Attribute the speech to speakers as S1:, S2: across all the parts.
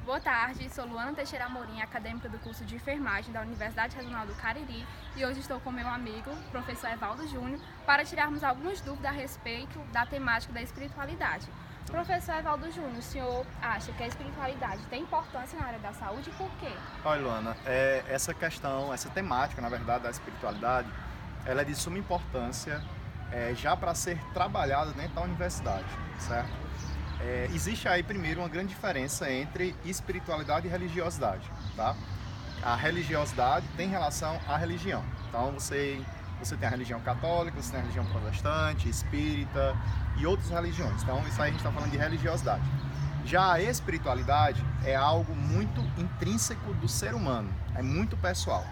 S1: Boa tarde, sou Luana Teixeira Amorim, acadêmica do curso de enfermagem da Universidade Regional do Cariri, e hoje estou com meu amigo, professor Evaldo Júnior, para tirarmos algumas dúvidas a respeito da temática da espiritualidade. Professor Evaldo Júnior, o senhor acha que a espiritualidade tem importância na área da saúde e por quê?
S2: Olha, Luana, essa questão, essa temática, na verdade, da espiritualidade, ela é de suma importância já para ser trabalhada dentro da universidade, certo? Existe aí, primeiro, uma grande diferença entre espiritualidade e religiosidade, tá? A religiosidade tem relação à religião. Então, você tem a religião católica, você tem a religião protestante, espírita e outras religiões. Então, isso aí a gente está falando de religiosidade. Já a espiritualidade é algo muito intrínseco do ser humano, é muito pessoal.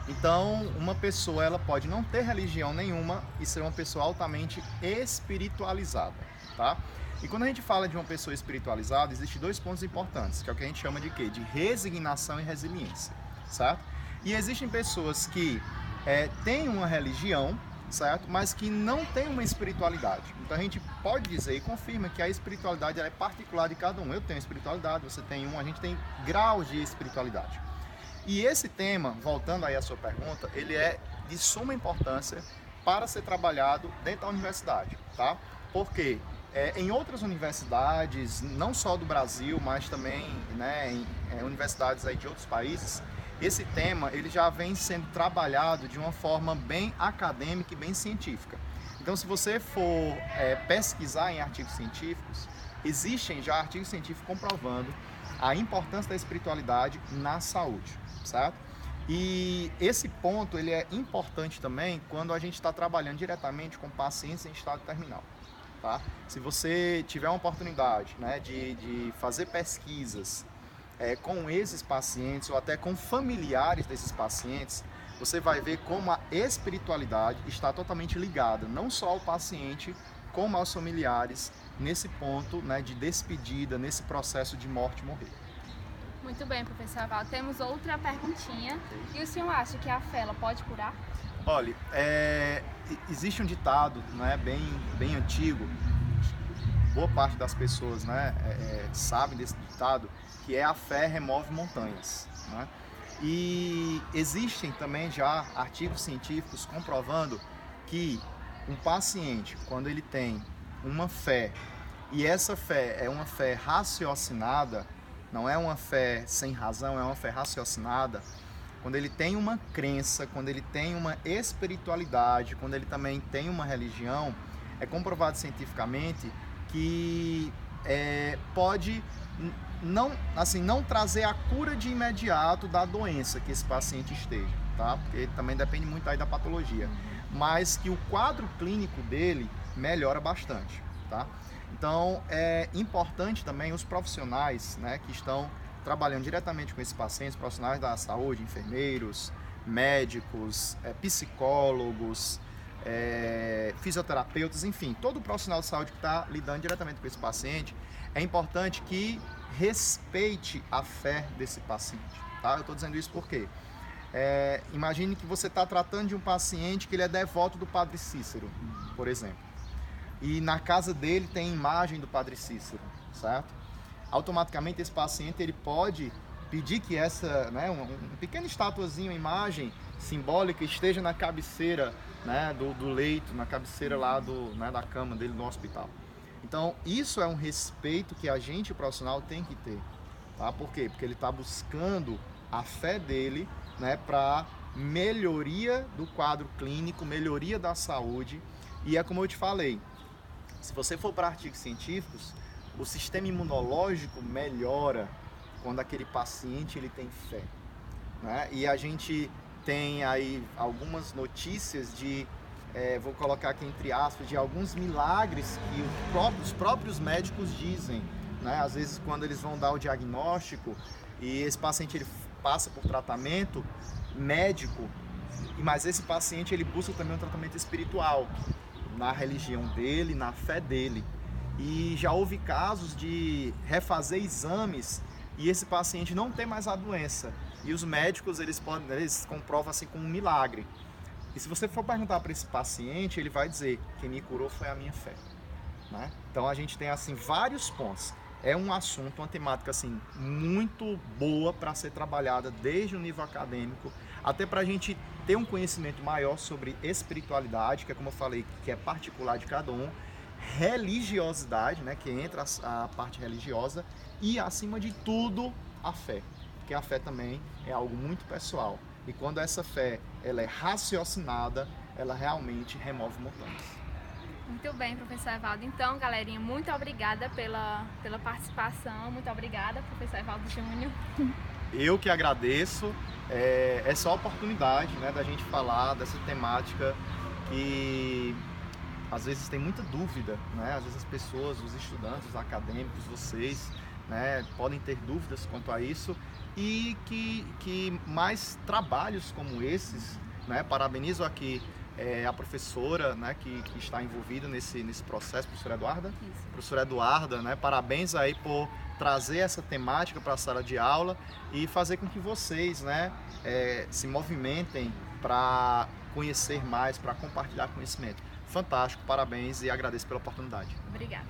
S2: Então, uma pessoa ela pode não ter religião nenhuma e ser uma pessoa altamente espiritualizada, tá? E quando a gente fala de uma pessoa espiritualizada, existem dois pontos importantes, que é o que a gente chama de quê? De resignação e resiliência, certo? E existem pessoas que têm uma religião, certo? Mas que não têm uma espiritualidade. Então a gente pode dizer e confirma que a espiritualidade ela é particular de cada um. Eu tenho espiritualidade, você tem a gente tem graus de espiritualidade. E esse tema, voltando aí à sua pergunta, ele é de suma importância para ser trabalhado dentro da universidade, tá? Porque em outras universidades, não só do Brasil, mas também em universidades aí de outros países, esse tema ele já vem sendo trabalhado de uma forma bem acadêmica e bem científica. Então, se você for pesquisar em artigos científicos, existem já artigos científicos comprovando a importância da espiritualidade na saúde, certo? E esse ponto ele é importante também quando a gente está trabalhando diretamente com pacientes em estado terminal. Tá? Se você tiver uma oportunidade de fazer pesquisas com esses pacientes ou até com familiares desses pacientes, você vai ver como a espiritualidade está totalmente ligada, não só ao paciente, como aos familiares, nesse ponto de despedida, nesse processo de morte e morrer.
S1: Muito bem, professor Evaldo. Temos outra perguntinha. E o senhor acha que a fé ela pode curar?
S2: Olha, existe um ditado bem antigo, boa parte das pessoas sabem desse ditado, que é a fé remove montanhas. Né? E existem também já artigos científicos comprovando que um paciente, quando ele tem uma fé, e essa fé é uma fé raciocinada, não é uma fé sem razão, é uma fé raciocinada, quando ele tem uma crença, quando ele tem uma espiritualidade, quando ele também tem uma religião, é comprovado cientificamente que pode não trazer a cura de imediato da doença que esse paciente esteja, tá? Porque também depende muito aí da patologia, mas que o quadro clínico dele melhora bastante, tá? Então é importante também os profissionais que estão trabalhando diretamente com esses pacientes, profissionais da saúde, enfermeiros, médicos, psicólogos, fisioterapeutas, enfim, todo profissional de saúde que está lidando diretamente com esse paciente, é importante que respeite a fé desse paciente, tá? Eu estou dizendo isso porque imagine que você está tratando de um paciente que ele é devoto do Padre Cícero, por exemplo, e na casa dele tem imagem do Padre Cícero, certo? Automaticamente esse paciente ele pode pedir que essa, uma pequena estatuazinha, uma imagem simbólica esteja na cabeceira do leito, na cabeceira lá da cama dele no hospital. Então isso é um respeito que a gente profissional tem que ter, tá? Por quê? Porque ele está buscando a fé dele para melhoria do quadro clínico, melhoria da saúde. E é como eu te falei, se você for para artigos científicos, o sistema imunológico melhora quando aquele paciente ele tem fé, E a gente tem aí algumas notícias vou colocar aqui entre aspas, de alguns milagres que os próprios médicos dizem, Às vezes quando eles vão dar o diagnóstico e esse paciente ele passa por tratamento médico, mas esse paciente ele busca também um tratamento espiritual, na religião dele, na fé dele. E já houve casos de refazer exames e esse paciente não tem mais a doença. E os médicos eles comprovam assim como um milagre. E se você for perguntar para esse paciente, ele vai dizer: quem me curou foi a minha fé. Então a gente tem assim vários pontos. é um assunto, uma temática assim muito boa para ser trabalhada desde o nível acadêmico, até para a gente ter um conhecimento maior sobre espiritualidade, que é como eu falei, que é particular de cada um, religiosidade, né, que entra a parte religiosa, e acima de tudo a fé, porque a fé também é algo muito pessoal, e quando essa fé ela é raciocinada, ela realmente remove montanhas.
S1: Muito bem, professor Evaldo. Então, galerinha, muito obrigada pela participação. Muito obrigada, professor Evaldo Júnior.
S2: Eu que agradeço essa oportunidade, né, da gente falar dessa temática que às vezes tem muita dúvida, né? Às vezes as pessoas, os estudantes, os acadêmicos, vocês, né, podem ter dúvidas quanto a isso, e que mais trabalhos como esses, né, parabenizo aqui a professora, né, que está envolvida nesse processo, professora Eduarda?
S1: Isso.
S2: Professora Eduarda, né, parabéns aí por trazer essa temática para a sala de aula e fazer com que vocês, né, se movimentem para conhecer mais, para compartilhar conhecimento. Fantástico, parabéns e agradeço pela oportunidade.
S1: Obrigada.